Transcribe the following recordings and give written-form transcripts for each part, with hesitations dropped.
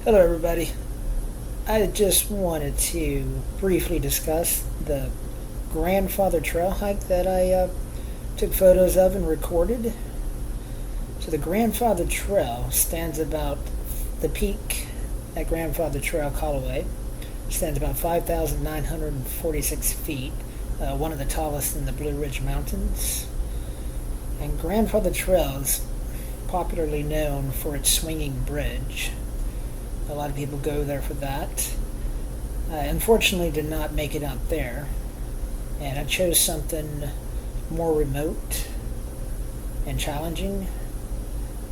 Hello, everybody. I just wanted to briefly discuss the grandfather trail hike that I took photos of and recorded. So, the grandfather trail stands about the peak at Grandfather Trail Calloway stands about 5,946 feet, one of the tallest in the Blue Ridge Mountains. And Grandfather Trail is popularly known for its swinging bridge. A lot of people go there for that. I unfortunately did not make it out there, and I chose something more remote and challenging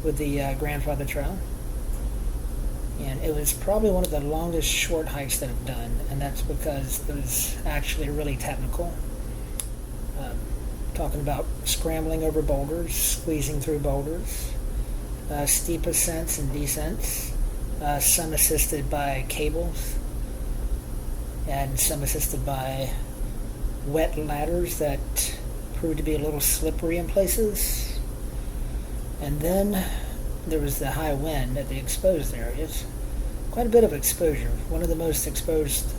with the Grandfather Trail. And it was probably one of the longest short hikes that I've done, and that's because it was actually really technical. Talking about scrambling over boulders, squeezing through boulders, steep ascents and descents, some assisted by cables, and some assisted by wet ladders that proved to be a little slippery in places. And then there was the high wind at the exposed areas. Quite a bit of exposure. One of the most exposed,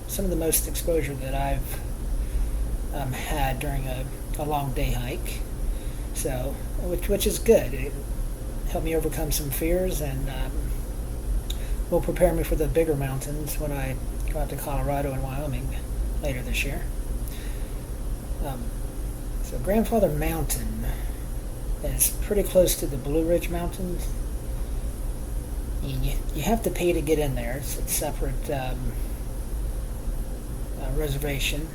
some of the most exposure that I've had during a long day hike. So, which is good. It helped me overcome some fears and will prepare me for the bigger mountains when I go out to Colorado and Wyoming later this year. So Grandfather Mountain is pretty close to the Blue Ridge Mountains. You have to pay to get in there. It's a separate reservation.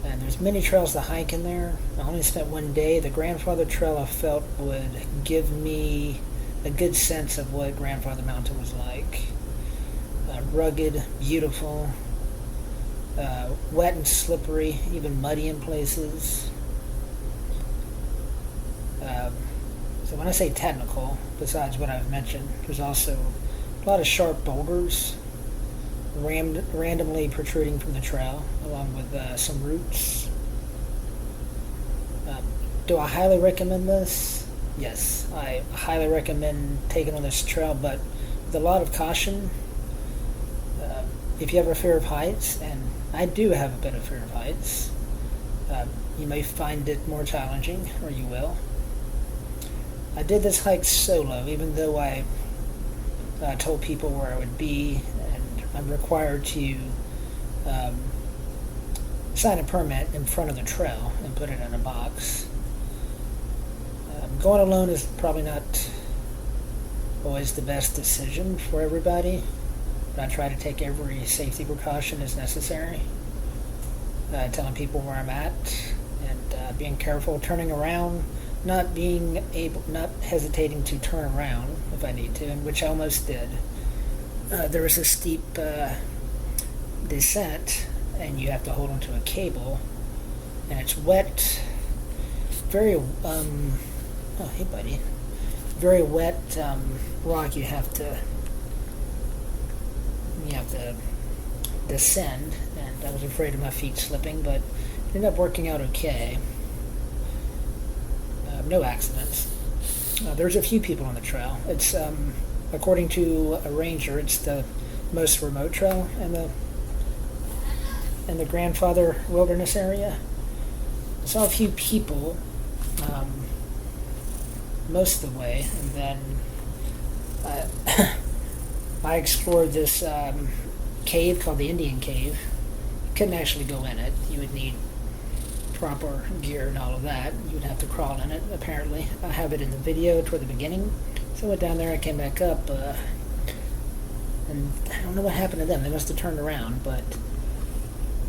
And there's many trails to hike in there. I only spent one day. The Grandfather Trail I felt would give me a good sense of what Grandfather Mountain was like. Rugged, beautiful, wet and slippery, even muddy in places. So when I say technical, besides what I've mentioned, there's also a lot of sharp boulders randomly protruding from the trail, along with some roots. Do I highly recommend this? Yes, I highly recommend taking on this trail, but with a lot of caution. If you have a fear of heights, and I do have a bit of fear of heights, you may find it more challenging, or you will. I did this hike solo, even though I told people where I would be, and I'm required to sign a permit in front of the trail and put it in a box. Going alone is probably not always the best decision for everybody, but I try to take every safety precaution as necessary. Telling people where I'm at, and being careful, turning around, not hesitating to turn around if I need to, and which I almost did. There was a steep descent, and you have to hold onto a cable, and it's wet, very oh hey buddy, very wet rock. You have to descend, and I was afraid of my feet slipping, but it ended up working out okay. No accidents. There's a few people on the trail. It's according to a ranger, it's the most remote trail in the Grandfather Wilderness area. I saw a few people most of the way, and then I explored this cave called the Indian Cave. Couldn't actually go in it. You would need proper gear and all of that. You would have to crawl in it, apparently. I have it in the video toward the beginning. So I went down there, I came back up, and I don't know what happened to them. They must have turned around, but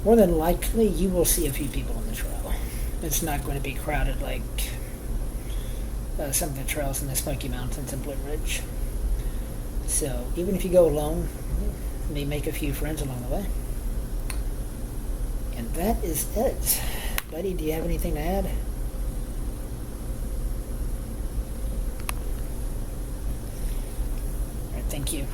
more than likely you will see a few people on the trail. It's not going to be crowded like some of the trails in the Smoky Mountains and Blue Ridge. So even if you go alone, you may make a few friends along the way. And that is it. Buddy, do you have anything to add? All right, thank you.